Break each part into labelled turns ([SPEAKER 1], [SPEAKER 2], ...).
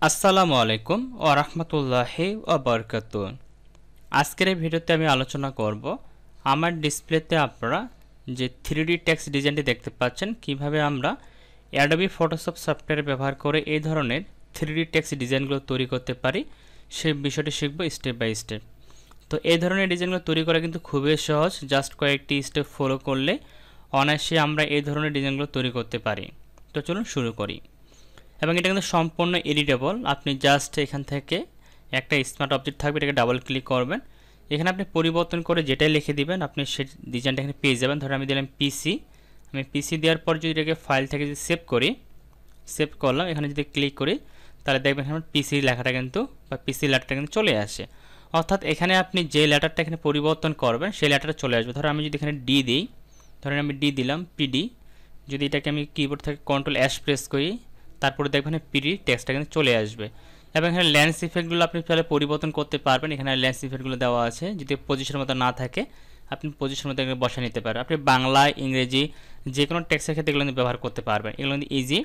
[SPEAKER 1] আসসালামু আলাইকুম ওয়া রাহমাতুল্লাহি ওয়া বারাকাতুহু। আজকের এই ভিডিওতে আমি আলোচনা করব আমার ডিসপ্লেতে আপনারা যে 3D টেক্সট ডিজাইনটি দেখতে পাচ্ছেন কিভাবে আমরা অ্যাডোবি ফটোশপ সফটওয়্যার ব্যবহার করে এই ধরনের 3D টেক্সট ডিজাইনগুলো তৈরি করতে পারি সেই বিষয়টি শিখব স্টেপ বাই স্টেপ। তো এই ধরনের ডিজাইনগুলো তৈরি করা কিন্তু খুবই সহজ, জাস্ট কয়েকটি স্টেপ ফলো করলে অনায়াসে আমরা এই ধরনের ডিজাইনগুলো তৈরি করতে পারি। তো চলুন শুরু করি। এবং এটা কিন্তু সম্পূর্ণ এডিটেবল। আপনি জাস্ট এখান থেকে একটা স্মার্ট অবজেক্ট থাকবে, এটাকে ডাবল ক্লিক করবেন, এখানে আপনি পরিবর্তন করে যেটাই লিখে দিবেন আপনি সেই ডিজাইনটা এখানে পেয়ে যাবেন। ধরুন আমি দিলাম পিসি, আমি পিসি দেওয়ার পর যদি এটাকে ফাইল থেকে যদি সেভ করি, সেভ করলাম, এখানে যদি ক্লিক করি তাহলে দেখবেন আমার পিসি লেখাটা কিন্তু বা পিসি লেটারটা কিন্তু চলে আসে। অর্থাৎ এখানে আপনি যে লেটারটা এখানে পরিবর্তন করবেন সেই লেটারটা চলে আসবে। ধরুন আমি যদি এখানে ডি দিই, ধরেন আমি ডি দিলাম পিডি, যদি এটাকে আমি কিবোর্ড থেকে কন্ট্রোল এস প্রেস করি তারপরে দেখবেন পিডি টেক্সটটা কিন্তু চলে আসবে। এবং এখানে ল্যান্স ইফেক্টগুলো আপনি তাহলে পরিবর্তন করতে পারবেন। এখানে ল্যান্স ইফেক্টগুলো দেওয়া আছে, যদি পজিশনের মতো না থাকে আপনি পজিশনের মতো বসা নিতে পারেন। আপনি বাংলা ইংরেজি যে কোনো টেক্সটের ক্ষেত্রে এগুলো ব্যবহার করতে পারবেন, এগুলো কিন্তু ইজি।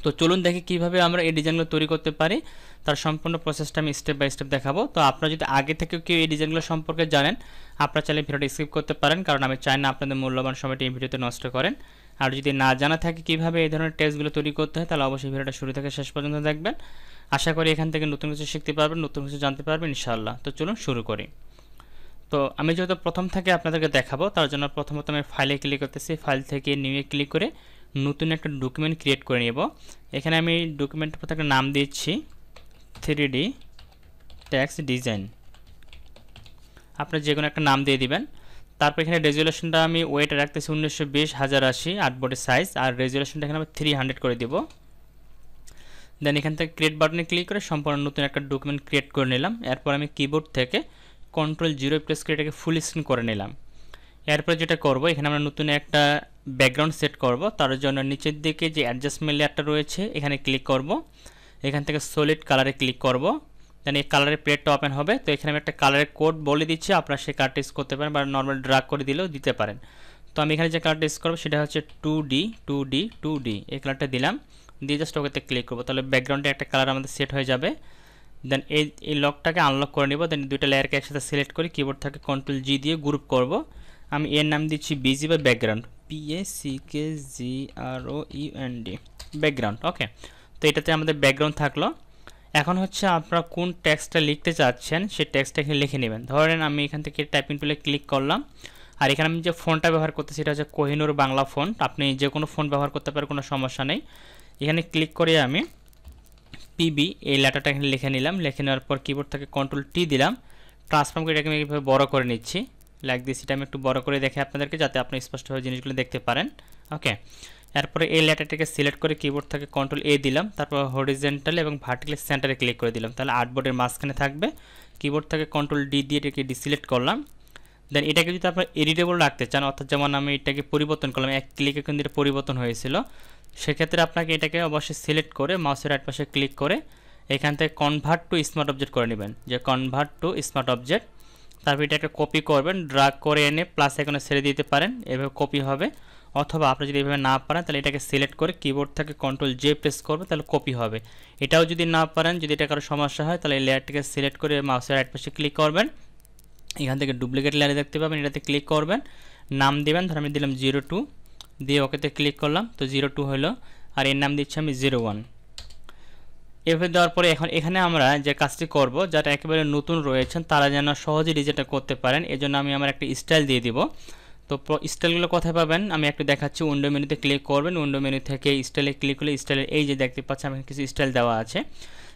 [SPEAKER 1] তো চলুন দেখি কীভাবে আমরা এই ডিজাইনগুলো তৈরি করতে পারি, তার সম্পূর্ণ প্রসেসটা আমি স্টেপ বাই স্টেপ দেখাবো। তো আপনারা যদি আগে থেকে কেউ এই ডিজাইনগুলো সম্পর্কে জানেন আপনারা চাইলে ভিডিওটা স্কিপ করতে পারেন, কারণ আমি চাই না আপনাদের মূল্যবান সময়টা এই ভিডিওতে নষ্ট করেন। আর যদি না জানা থাকে কীভাবে এই ধরনের টেক্সটগুলো তৈরি করতে হয় তাহলে অবশ্যই ভিডিওটা শুরু থেকে শেষ পর্যন্ত দেখবেন। আশা করি এখান থেকে নতুন কিছু শিখতে পারবেন, নতুন কিছু জানতে পারবেন ইনশাআল্লাহ। তো চলুন শুরু করি। তো আমি যেহেতু প্রথম থেকে আপনাদেরকে দেখাবো তার জন্য প্রথমত আমি ফাইলে ক্লিক করতেছি, ফাইল থেকে নিউয়ে ক্লিক করে নতুন একটা ডকুমেন্ট ক্রিয়েট করে নেব। এখানে আমি ডকুমেন্টের প্রতি একটা নাম দিচ্ছি 3D টেক্সট ডিজাইন, আপনার যে কোনো একটা নাম দিয়ে দিবেন। তারপর এখানে রেজুলেশনটা আমি ওয়েট রাখতেছি 1920x1080 আর্টবোর্ডের সাইজ, আর রেজুলেশনটা এখানে আমি 300 করে দেব। দেন এখান থেকে ক্রিয়েট বাটনে ক্লিক করে সম্পূর্ণ নতুন একটা ডকুমেন্ট ক্রিয়েট করে নিলাম। এরপর আমি কিবোর্ড থেকে Ctrl+0 প্রেস করে এটাকে ফুল স্ক্রিন করে নিলাম। এরপর যেটা করব এখানে আমরা নতুন একটা ব্যাকগ্রাউন্ড সেট করব, তার জন্য নিচের দিকে যে অ্যাডজাস্টমেন্ট লেয়ারটা রয়েছে এখানে ক্লিক করব, এখান থেকে সলিড কালারে ক্লিক করব। দেন এই কালারের প্লেটটা ওপেন হবে। তো এখানে আমি একটা কালারের কোড বলে দিচ্ছি, আপনারা সেই কালারটা ইউজ করতে পারেন বা নর্মাল ড্র্যাগ করে দিলেও দিতে পারেন। তো আমি এখানে যে কালারটা ইউজ করবো সেটা হচ্ছে 2D এই কালারটা দিলাম, দিয়ে জাস্ট ওকেতে ক্লিক করবো, তাহলে ব্যাকগ্রাউন্ডে একটা কালার আমাদের সেট হয়ে যাবে। দেন এই লকটাকে আনলক করে নেব। দেন দুইটা লেয়ারকে একসাথে সিলেক্ট করে কিবোর্ড থেকে Ctrl+G দিয়ে গ্রুপ করব। আমি এর নাম দিচ্ছি বিজি বা ব্যাকগ্রাউন্ড, BACKGROUND ব্যাকগ্রাউন্ড। ওকে, তো এটাতে আমাদের ব্যাকগ্রাউন্ড থাকলো। এখন হচ্ছে আপনারা কোন টেক্সটটা লিখতে চাচ্ছেন সেই টেক্সটটা এখানে লিখে নেবেন। ধরেন আমি এখান থেকে টাইপিং টুলে ক্লিক করলাম, আর এখানে আমি যে ফন্টটা ব্যবহার করতেছি এটা হচ্ছে কোহিনুর বাংলা ফন্ট। আপনি যে কোনো ফন্ট ব্যবহার করতে পারেন, কোনো সমস্যা নেই। এখানে ক্লিক করে আমি PB এই লেটারটা এখানে লিখে নিলাম। লিখে নেওয়ার পর কিবোর্ড থেকে Ctrl+T দিলাম, ট্রান্সফর্ম করে এটাকে আমি এইভাবে বড় করে নিচ্ছি, লাইক দিস। এটা আমি একটু বড় করে দেখে আপনাদেরকে, যাতে আপনি স্পষ্টভাবে জিনিসগুলো দেখতে পারেন। ওকে, এরপরে এই লেটারটাকে সিলেক্ট করে কিবোর্ড থেকে Ctrl+A দিলাম, তারপর হরিজেন্টাল এবং ভার্টিক্যাল সেন্টারে ক্লিক করে দিলাম, তাহলে আর্টবোর্ডের মাঝখানে থাকবে। কিবোর্ড থেকে Ctrl+D দিয়ে এটাকে ডিসিলেক্ট করলাম। দেন এটাকে যদি আপনারা এডিটেবল রাখতে চান, অর্থাৎ যেমন আমি এটাকে পরিবর্তন করলাম, এক ক্লিকে কিন্তু এটা পরিবর্তন হয়েছিল, সেক্ষেত্রে আপনাকে এটাকে অবশ্যই সিলেক্ট করে মাউসের রাইট পাশে ক্লিক করে এখান থেকে কনভার্ট টু স্মার্ট অবজেক্ট করে নেবেন, যে কনভার্ট টু স্মার্ট অবজেক্ট। তারপর এটাকে কপি করবেন, ড্র্যাগ করে এনে প্লাস আইকনে ছেড়ে দিতে পারেন, এভাবে কপি হবে। অথবা আপনি যদি এভাবে না পারেন তাহলে এটাকে সিলেক্ট করে কিবোর্ড থেকে Ctrl+J প্রেস করবে, তাহলে কপি হবে। এটাও যদি না পারেন, যদি এটা কারো সমস্যা হয়, তাহলে এই লেয়ারটিকে সিলেক্ট করে মাউসের রাইট পাশে ক্লিক করবেন, এখান থেকে ডুপ্লিকেট লেয়ারে দেখতে পাবেন, এটাতে ক্লিক করবেন, নাম দেবেন, ধর আমি দিলাম 02 দিয়ে ওকেতে ক্লিক করলাম, তো 02 হলো। আর এর নাম দিচ্ছি আমি 01। এভাবে দেওয়ার পরে এখন এখানে আমরা যে কাজটি করব, যারা একেবারে নতুন রয়েছেন তারা যেন সহজে ডিজাইনটা করতে পারেন, এজন্য আমি আমার একটা স্টাইল দিয়ে দিব। তো স্টাইলগুলো কোথায় পাবেন আমি একটু দেখাচ্ছি। উইন্ডো মেনুতে ক্লিক করবেন, উইন্ডো মেনু থেকে স্টাইলে ক্লিক করলে স্টাইলের এই যে দেখতে পাচ্ছেন আমি কিছু স্টাইল দেওয়া আছে।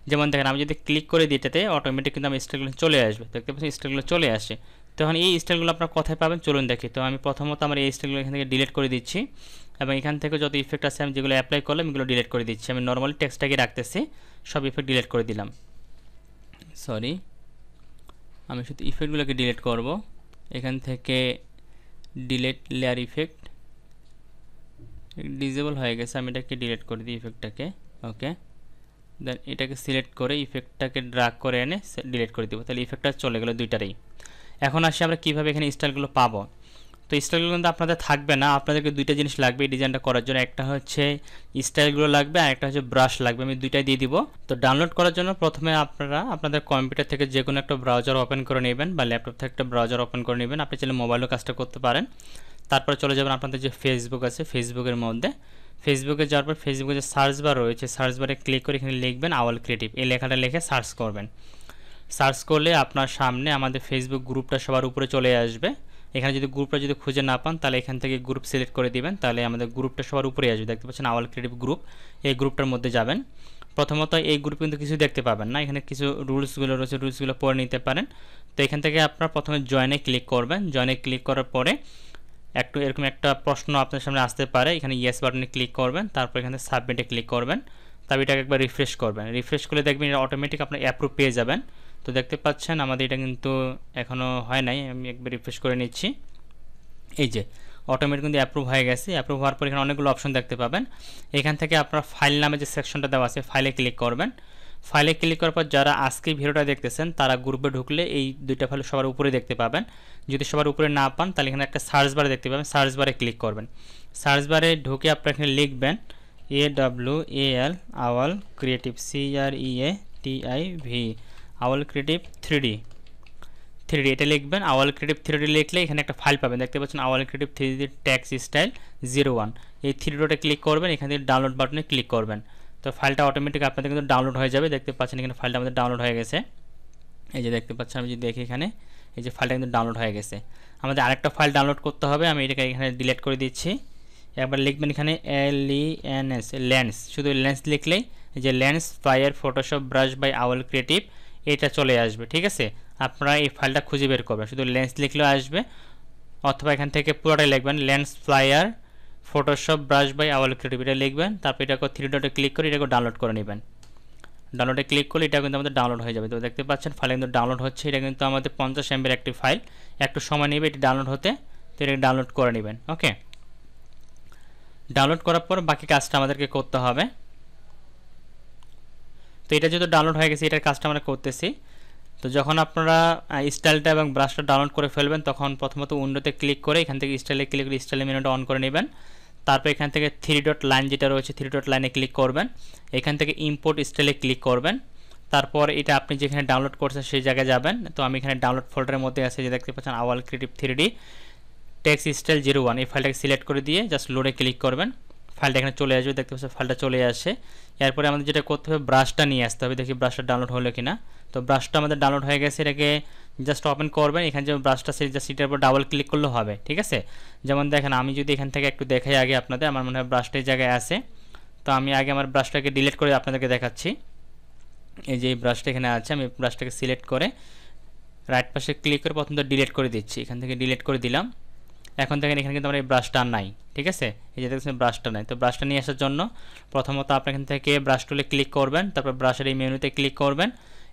[SPEAKER 1] যেমন দেখেন আমি যদি ক্লিক করে দিই এটাতে অটোমেটিক কিন্তু আমার স্টাইলগুলো চলে আসবে, দেখতে পাচ্ছেন স্টাইলগুলো চলে আসে। তখন এই স্টাইলগুলো আপনারা কোথায় পাবেন চলুন দেখি। তো আমি প্রথমত আমার এই স্টাইলগুলো এখান থেকে ডিলিট করে দিচ্ছি, এবং এখান থেকে যত ইফেক্ট আছে আমি যেগুলো অ্যাপ্লাই করলাম এগুলো ডিলিট করে দিচ্ছি। আমি নর্মালি টেক্সটটাকে রাখতেছি, সব ইফেক্ট ডিলিট করে দিলাম। সরি, আমি শুধু ইফেক্টগুলোকে ডিলিট করব। এখান থেকে ডিলিট লেয়ার ইফেক্ট ডিসেবল হয়ে গেছে, আমি এটাকে ডিলিট করে দিই ইফেক্টটাকে। ওকে, দেন এটাকে সিলেক্ট করে ইফেক্টটাকে ড্র্যাগ করে এনে ডিলিট করে দেবো, তাহলে ইফেক্টটা চলে গেল দুইটারই। এখন আসি আমরা কীভাবে এখানে স্টাইলগুলো পাবো। তো তো স্টাইলগুলো কিন্তু আপনাদের থাকবে না, আপনাদেরকে দুইটা জিনিস লাগবে এই ডিজাইনটা করার জন্য। একটা হচ্ছে স্টাইলগুলো লাগবে আর একটা হচ্ছে ব্রাশ লাগবে। আমি দুইটাই দিয়ে দিব। তো ডাউনলোড করার জন্য প্রথমে আপনারা আপনাদের কম্পিউটার থেকে যে কোনো একটা ব্রাউজার ওপেন করে নেবেন বা ল্যাপটপ থেকে একটা ব্রাউজার ওপেন করে নেবেন। আপনি চাইলে মোবাইলেও কাজটা করতে পারেন। তারপরে চলে যাবেন আপনাদের যে ফেসবুক আছে, ফেসবুকের মধ্যে ফেসবুকে যাওয়ার পর ফেসবুকে যে সার্চ বার রয়েছে, সার্চ বারে ক্লিক করে এখানে লিখবেন আওয়াল ক্রিয়েটিভ, এই লেখাটা লিখে সার্চ করবেন। সার্চ করলে আপনার সামনে আমাদের ফেসবুক গ্রুপটা সবার উপরে চলে আসবে। এখানে যদি গ্রুপটা যদি খুঁজে না পান তাহলে এখান থেকে গ্রুপ সিলেক্ট করে দিবেন, তাহলে আমাদের গ্রুপটা সবার উপরে আসবে। দেখতে পাচ্ছেন আওয়াল ক্রিয়েটিভ গ্রুপ, এই গ্রুপটার মধ্যে যাবেন। প্রথমত এই গ্রুপ কিন্তু কিছু দেখতে পাবেন না, এখানে কিছু রুলসগুলো রয়েছে, রুলসগুলো পড়ে নিতে পারেন। তো এখান থেকে আপনার প্রথমে জয়েনে ক্লিক করবেন। জয়েনে ক্লিক করার পরে একটু এরকম একটা প্রশ্ন আপনার সামনে আসতে পারে, এখানে ইয়েস বাটনে ক্লিক করবেন, তারপর এখানে সাবমিটে ক্লিক করবেন। তারপর এটাকে একবার রিফ্রেশ করবেন। রিফ্রেশ করলে দেখবেন এটা অটোমেটিক আপনার অ্যাপ্রুভ পেয়ে যাবেন। তো দেখতে পাচ্ছেন আমাদের এটা কিন্তু এখনও হয় নাই, আমি একবার রিফ্রেশ করে নিচ্ছি। এই যে অটোমেটিক কিন্তু অ্যাপ্রুভ হয়ে গেছে। অ্যাপ্রুভ হওয়ার পর এখানে অনেকগুলো অপশন দেখতে পাবেন। এখান থেকে আপনার ফাইল নামে যে সেকশনটা দেওয়া আছে ফাইলে ক্লিক করবেন। ফাইলে ক্লিক করার পর যারা আজকে ভিডিওটা দেখতেছেন তারা গ্রুপে ঢুকলে এই দুইটা ফাইল সবার উপরে দেখতে পাবেন। যদি সবার উপরে না পান তাহলে এখানে একটা সার্চ বারে দেখতে পাবেন, সার্চ বারে ক্লিক করবেন। সার্চ বারে ঢুকে আপনারা এখানে লিখবেন AWAL আওয়াল ক্রিয়েটিভ CREATIV আওয়াল ক্রিয়েটিভ 3D এটা লিখবেন। আওয়াল ক্রিয়েটিভ 3D লিখলে এখানে একটা ফাইল পাবেন, দেখতে পাচ্ছেন আওয়াল ক্রিয়েটিভ 3D ট্যাক্স স্টাইল 01। এই 3 ডটে ক্লিক করবেন, এখান থেকে ডাউনলোড বাটনে ক্লিক করবেন। তো ফাইলটা অটোমেটিক আপনাদের কিন্তু ডাউনলোড হয়ে যাবে। দেখতে পাচ্ছেন এখানে ফাইলটা আমাদের ডাউনলোড হয়ে গেছে। এই যে দেখতে পাচ্ছেন, আমি যদি দেখি এখানে এই যে ফাইলটা কিন্তু ডাউনলোড হয়ে গেছে। আমাদের আরেকটা ফাইল ডাউনলোড করতে হবে, আমি এটাকে এখানে ডিলিট করে দিচ্ছি। একবার লিখবেন এখানে LENS লেন্স, শুধু লেন্স লিখলেই এই যে lens flare Photoshop brush by Awal creative এটা চলে আসবে। ঠিক আছে, আপনারা এই ফাইলটা খুঁজে বের করবেন, শুধু লেন্স লিখলেও আসবে, অথবা এখান থেকে পুরোটাই লিখবেন lens flare Photoshop brush by Awal creative এটা লিখবেন। তারপর এটাকে 3 ডটে ক্লিক করে এটাকে ডাউনলোড করে নেবেন। ডাউনলোডে ক্লিক করলে এটা কিন্তু আমাদের ডাউনলোড হয়ে যাবে। তো দেখতে পাচ্ছেন ফাইল কিন্তু ডাউনলোড হচ্ছে। এটা কিন্তু আমাদের 50 MB একটি ফাইল, একটু সময় নেবে এটি ডাউনলোড হতে। তো এটাকে ডাউনলোড করে নেবেন। ওকে, ডাউনলোড করার পর বাকি কাজটা আমাদেরকে করতে হবে। তো এটা যেহেতু ডাউনলোড হয়ে গেছে এটার কাজটা আমরা করতেছি। তো যখন আপনারা স্টাইলটা এবং ব্রাশটা ডাউনলোড করে ফেলবেন তখন প্রথমত উইন্ডোতে ক্লিক করে এখান থেকে স্টাইলে ক্লিক করে স্টাইলের মেনুটা অন করে নেবেন। তারপর এখান থেকে 3 ডট লাইন যেটা রয়েছে 3 ডট লাইনে ক্লিক করবেন। এখান থেকে ইম্পোর্ট স্টাইলে ক্লিক করবেন। তারপর এটা আপনি যেখানে ডাউনলোড করছেন সেই জায়গায় যাবেন। তো আমি এখানে ডাউনলোড ফোল্ডারের মধ্যে আছে, যে দেখতে পাচ্ছেন আওয়াল ক্রিয়েটিভ 3D টেক্সট স্টাইল 01, এই ফাইলটাকে সিলেক্ট করে দিয়ে জাস্ট লোডে ক্লিক করবেন। ফাইলটা এখানে চলে আসবে, দেখতে পাচ্ছেন ফাইলটা চলে আসে। এরপরে আমাদের যেটা করতে হবে ব্রাশটা নিয়ে আসতে হবে, দেখি ব্রাশটা ডাউনলোড হলো কিনা। তো ব্রাশটা আমাদের ডাউনলোড হয়ে গেছে, এটাকে জাস্ট ওপেন করবেন। এখানে যে ব্রাশটা সিটার উপর ডাবল ক্লিক করলে হবে। ঠিক আছে, যেমন দেখেন আমি যদি এখান থেকে একটু দেখাই আগে আপনাদের, আমার মনে হয় ব্রাশটা এই জায়গায় আছে। তো আমি আগে আমার ব্রাশটাকে ডিলিট করে আপনাদেরকে দেখাচ্ছি। এই যে ব্রাশটা এখানে আছে, আমি ব্রাশটাকে সিলেক্ট করে রাইট পাশে ক্লিক করে প্রথম তো ডিলিট করে দিচ্ছি। এখান থেকে ডিলিট করে দিলাম। এখন দেখেন এখানে কিন্তু আমার এই ব্রাশটা নাই। ঠিক আছে, এই যে দেখছেন ব্রাশটা নাই। তো ব্রাশটা নিয়ে আসার জন্য প্রথমত আপনি এখান থেকে ব্রাশ টুলে ক্লিক করবেন, তারপর ব্রাশের এই মেনুতে ক্লিক করবেন।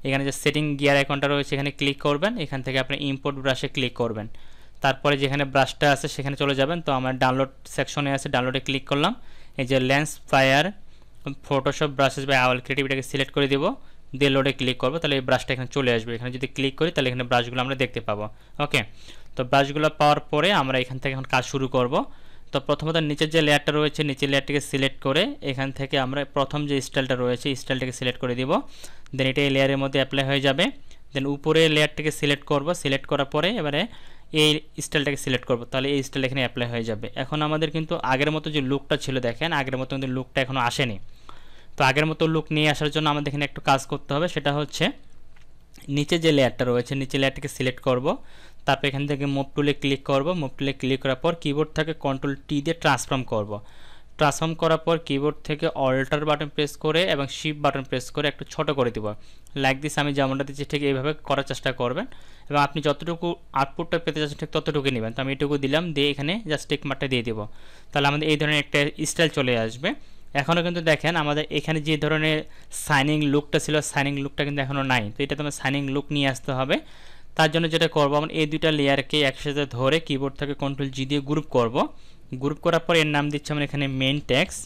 [SPEAKER 1] এখানে যে সেটিং গিয়ার আইকনটা রয়েছে এখানে ক্লিক করবেন। এখান থেকে আপনি ইম্পোর্ট ব্রাশে ক্লিক করবেন। তারপরে যেখানে ব্রাশটা আছে সেখানে চলে যাবেন। তো আমার ডাউনলোড সেকশনে আছে, ডাউনলোডে ক্লিক করলাম। এই যে lens flare Photoshop brushes by Awal creative এটাকে সিলেক্ট করে দেবো, দিয়ে লোডে ক্লিক করবো, তাহলে এই ব্রাশটা এখানে চলে আসবে। এখানে যদি ক্লিক করি তাহলে এখানে ব্রাশগুলো আমরা দেখতে পাবো। ওকে, তো ব্রাশগুলো পাওয়ার পরে আমরা এখান থেকে এখন কাজ শুরু করব। তো প্রথমত নিচের যে লেয়ারটা রয়েছে নিচের লেয়ারটিকে সিলেক্ট করে এখান থেকে আমরা প্রথম যে স্টাইলটা রয়েছে স্টাইলটাকে সিলেক্ট করে দিব। দেন এটা এই লেয়ারের মধ্যে অ্যাপ্লাই হয়ে যাবে। দেন উপরে লেয়ারটিকে সিলেক্ট করব, সিলেক্ট করার পরে এবারে এই স্টাইলটাকে সিলেক্ট করব, তাহলে এই স্টাইল এখানে অ্যাপ্লাই হয়ে যাবে। এখন আমাদের কিন্তু আগের মতো যে লুকটা ছিল দেখেন আগের মতো কিন্তু লুকটা এখনও আসেনি। তো আগের মতো লুক নিয়ে আসার জন্য আমাদের এখানে একটু কাজ করতে হবে, সেটা হচ্ছে নিচে যে লেয়ারটা রয়েছে নিচে লেয়ারটাকে সিলেক্ট করব। তারপর এখান থেকে মুভ টুলে ক্লিক করব। মুভ টুলে ক্লিক করার পর কিবোর্ড থেকে কন্ট্রোল টি দিয়ে ট্রান্সফর্ম করব। ট্রান্সফর্ম করার পর কিবোর্ড থেকে অল্টার বাটন প্রেস করে এবং শিফট বাটন প্রেস করে একটু ছোট করে দিব। লাইক দিস আমি যেমনটা দিচ্ছি ঠিক এইভাবে করার চেষ্টা করবেন এবং আপনি যতটুকু আউটপুটটা পেতে যাচ্ছেন ঠিক ততটুকু নেবেন। তো আমি এটুকু দিলাম, দিয়ে এখানে জাস্ট টিক মার্কটা দিয়ে দিব। তাহলে আমাদের এই ধরনের একটা স্টাইল চলে আসবে। এখনও কিন্তু দেখেন আমাদের এখানে যে ধরনের সাইনিং লুকটা ছিল সাইনিং লুকটা কিন্তু এখনও নাই। তো এটা তোমার সাইনিং লুক নিয়ে আসতে হবে। তার জন্য যেটা করবো আমরা এই দুইটা লেয়ারকে একসাথে ধরে কিবোর্ড থেকে কন্ট্রোল জি দিয়ে গ্রুপ করব। গ্রুপ করার পর এর নাম দিচ্ছি আমরা এখানে মেন ট্যাক্স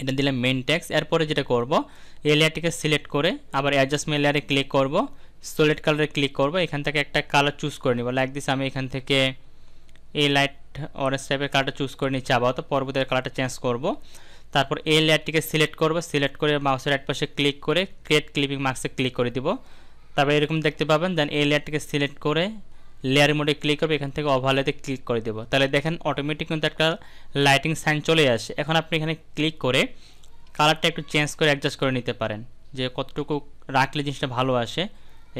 [SPEAKER 1] এটা দিলাম মেন ট্যাক্স। এরপরে যেটা করব এই লেয়ারটিকে সিলেক্ট করে আবার অ্যাডজাস্টমেন্ট লেয়ারে ক্লিক করব, সলিড কালারে ক্লিক করব, এখান থেকে একটা কালার চুজ করে নিব। লাইক দিস আমি এখান থেকে এই লাইট অরেঞ্জ টাইপের কালারটা চুজ করে নিচ্ছি, আপাতত পরবর্তী কালারটা চেঞ্জ করব। তারপর এই লেয়ারটিকে সিলেক্ট করব, সিলেক্ট করে মাউসের রাইট পাশে ক্লিক করে ক্রিয়েট ক্লিপিং মাস্কে ক্লিক করে দিব। তারপর এরকম দেখতে পাবেন। দেন এই লেয়ারটিকে সিলেক্ট করে লেয়ার মোডে ক্লিক করবে, এখান থেকে ওভারলেতে ক্লিক করে দেবো। তাহলে দেখেন অটোমেটিক কিন্তু একটা লাইটিং সাইন চলে আসে। এখন আপনি এখানে ক্লিক করে কালারটা একটু চেঞ্জ করে অ্যাডজাস্ট করে নিতে পারেন, যে কতটুকু রাখলে জিনিসটা ভালো আসে।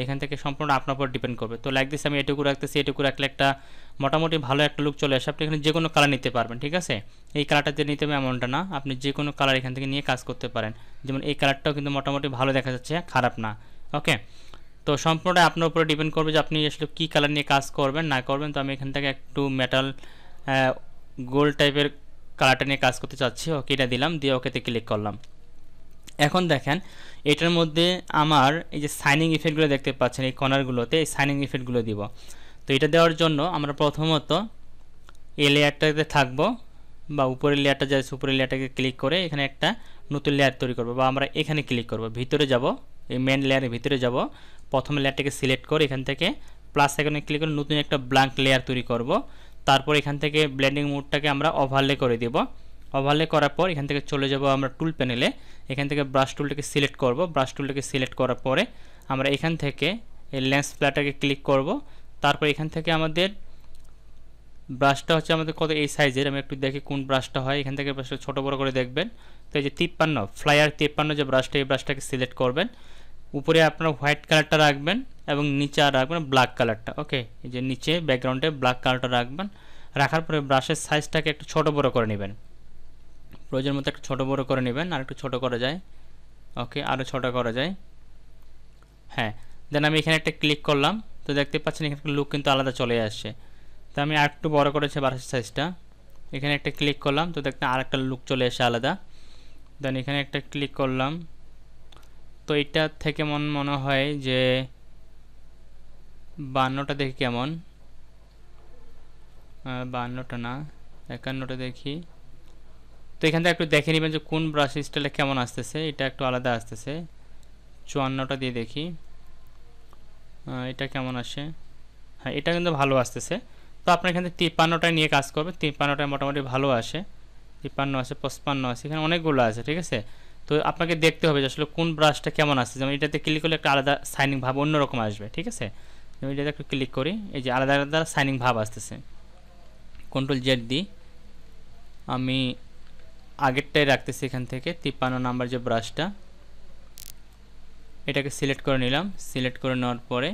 [SPEAKER 1] এখান থেকে সম্পূর্ণ আপনার উপর ডিপেন্ড করবে। তো লাইক দিস আমি এটুকু রাখতেছি, এটুকু রাখলে একটা মোটামুটি ভালো একটা লুক চলে আসে। আপনি এখানে যে কোনো কালার নিতে পারবেন, ঠিক আছে। এই কালারটাতে নিতে হবে এমনটা না, আপনি যে কোনো কালার এখান থেকে নিয়ে কাজ করতে পারেন। যেমন এই কালারটাও কিন্তু মোটামুটি ভালো দেখা যাচ্ছে, খারাপ না। ওকে, তো সম্পূর্ণ আপনার উপরে ডিপেন্ড করবে যে আপনি আসলে কী কালার নিয়ে কাজ করবেন না করবেন। তো আমি এখান থেকে একটু মেটাল গোল্ড টাইপের কালারটা নিয়ে কাজ করতে চাচ্ছি। ওকে, এটা দিলাম, দিয়ে ওকেতে ক্লিক করলাম। এখন দেখেন এটার মধ্যে আমার এই যে সাইনিং ইফেক্টগুলো দেখতে পাচ্ছেন, এই কর্নারগুলোতে এই সাইনিং ইফেক্টগুলো দিব। তো এটা দেওয়ার জন্য আমরা প্রথমত এই লেয়ারটাতে থাকবো, বা উপরের লেয়ারটা যাচ্ছে, উপরের লেয়ারটাকে ক্লিক করে এখানে একটা নতুন লেয়ার তৈরি করবো, বা আমরা এখানে ক্লিক করব, ভিতরে যাব, এই মেন লেয়ারের ভিতরে যাব। প্রথম লেয়ারটাকে সিলেক্ট করে এখান থেকে প্লাস আইকনে ক্লিক করে নতুন একটা ব্ল্যাঙ্ক লেয়ার তৈরি করব। তারপর এখান থেকে ব্লেন্ডিং মোডটাকে আমরা ওভারলে করে দেব। ওভারলে করার পর এখান থেকে চলে যাব আমরা টুল প্যানেলে, এখান থেকে ব্রাশ টুলটাকে সিলেক্ট করব। ব্রাশ টুলটাকে সিলেক্ট করার পরে আমরা এখান থেকে এই লেন্স ফ্ল্যাটাকে ক্লিক করব। তারপর এখান থেকে আমাদের ব্রাশটা হচ্ছে আমাদের কত এই সাইজের, আমি একটু দেখি কোন ব্রাশটা হয়। এখান থেকে ব্রাশটা ছোটো বড়ো করে দেখবেন। তো এই যে 53 ফ্লায়ার 53 যে ব্রাশটা, এই ব্রাশটাকে সিলেক্ট করবেন। উপরে আপনারা হোয়াইট কালারটা রাখবেন এবং নিচে রাখবেন ব্ল্যাক কালারটা। ওকে, এই যে নিচে ব্যাকগ্রাউন্ডে ব্ল্যাক কালারটা রাখবেন। রাখার পরে ব্রাশের সাইজটাকে একটু ছোটো বড়ো করে নেবেন, প্রয়োজন মতো একটু ছোটো বড়ো করে নেবেন। আর একটু ছোটো করা যায়, ওকে, আরও ছোটো করা যায়। হ্যাঁ, দেন আমি এখানে একটা ক্লিক করলাম। তো দেখতে পাচ্ছেন এখানে লুক কিন্তু আলাদা চলে আসছে। তো আমি আর একটু বড়ো করেছি ব্রাশের সাইজটা, এখানে একটা ক্লিক করলাম। তো দেখতে আর একটা লুক চলে আসে আলাদা। দেন এখানে একটা ক্লিক করলাম। তো এটা থেকে মনে হয় যে 52টা দেখি কেমন, 52টা না 51টা দেখি। তো এখান থেকে একটু দেখে নেবেন যে কোন ব্রাশ স্টাইলটা কেমন আসতেছে, এটা একটু আলাদা আসতেছে। 54টা দিয়ে দেখি এটা কেমন আসে। হ্যাঁ, এটা কিন্তু ভালো আসতেছে। তো আপনার এখান থেকে 53টা নিয়ে কাজ করবে, 53টায় মোটামুটি ভালো আসে। 53 আছে, 55 আছে, এখানে অনেকগুলো আছে, ঠিক আছে। তো আপনাকে দেখতে হবে যে আসলে কোন ব্রাশটা কেমন আসছে। যেমন এটাতে ক্লিক করলে একটা আলাদা সাইনিং ভাব অন্যরকম আসবে, ঠিক আছে। আমি এটাতে একটু ক্লিক করি, এই যে আলাদা আলাদা সাইনিং ভাব আসতেছে। কন্ট্রোল জেড দিই, আমি আগেরটাই রাখতেছি। এখান থেকে 53 নাম্বার যে ব্রাশটা, এটাকে সিলেক্ট করে নিলাম। সিলেক্ট করে নেওয়ার পরে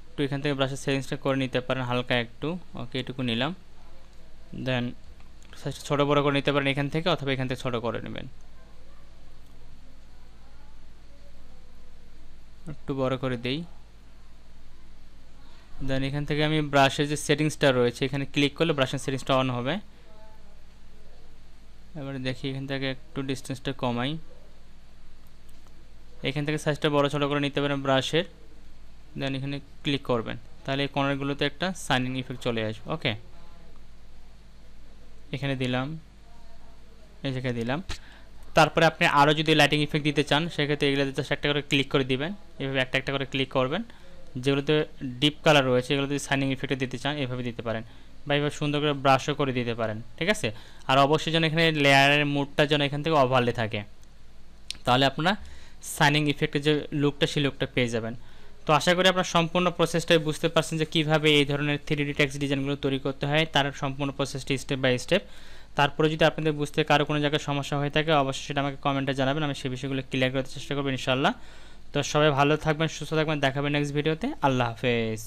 [SPEAKER 1] একটু এখান থেকে ব্রাশের সেটিংসটা করে নিতে পারেন হালকা একটু। ওকে, এটুকু নিলাম। দেন ছোটো বড়ো করে নিতে পারেন এখান থেকে, অথবা এখান থেকে ছোটো করে নেবেন। একটু বড় করে দেই। দেন এখান থেকে আমি ব্রাশের যে সেটিংসটা রয়েছে এখানে ক্লিক করলে ব্রাশের সেটিংসটা অন হবে। এবারে দেখি এখান থেকে একটু ডিস্টেন্সটা কমাই, এখান থেকে সাইজটা বড় ছোটো করে নিতে পারেন ব্রাশের। দেন এখানে ক্লিক করবেন, তাহলে এই কর্নারগুলোতে একটা সাইনিং ইফেক্ট চলে আসবে। ওকে, এখানে দিলাম, এই জায়গায় দিলাম। তারপরে আপনি আরও যদি লাইটিং ইফেক্ট দিতে চান সেক্ষেত্রে এগুলো দিতে একটা করে ক্লিক করে দিবেন, এভাবে একটা একটা করে ক্লিক করবেন। যেগুলোতে ডিপ কালার রয়েছে এগুলো যদি সাইনিং ইফেক্টে দিতে চান এভাবে দিতে পারেন, বা এভাবে সুন্দর করে ব্রাশও করে দিতে পারেন, ঠিক আছে। আর অবশ্যই যেন এখানে লেয়ারের মুডটা যেন এখান থেকে ওভারলে থাকে, তাহলে আপনারা সাইনিং ইফেক্টের যে লুকটা সেই লুকটা পেয়ে যাবেন। তো আশা করি আপনারা সম্পূর্ণ প্রসেসটাই বুঝতে পারছেন যে কীভাবে এই ধরনের 3D টেক্সট ডিজাইনগুলো তৈরি করতে হয়, তার সম্পূর্ণ প্রসেসটি স্টেপ বাই স্টেপ। তারপরে যদি আপনাদের বুঝতে কারো কোনো জায়গায় সমস্যা হয়ে থাকে অবশ্যই সেটা আমাকে কমেন্টে জানাবেন, আমি সেই বিষয়গুলো ক্লিয়ার করতে চেষ্টা করবো ইনশাআল্লাহ। তো সবাই ভালো থাকবেন, সুস্থ থাকবেন, দেখাবেন নেক্সট ভিডিওতে। আল্লাহ হাফেজ।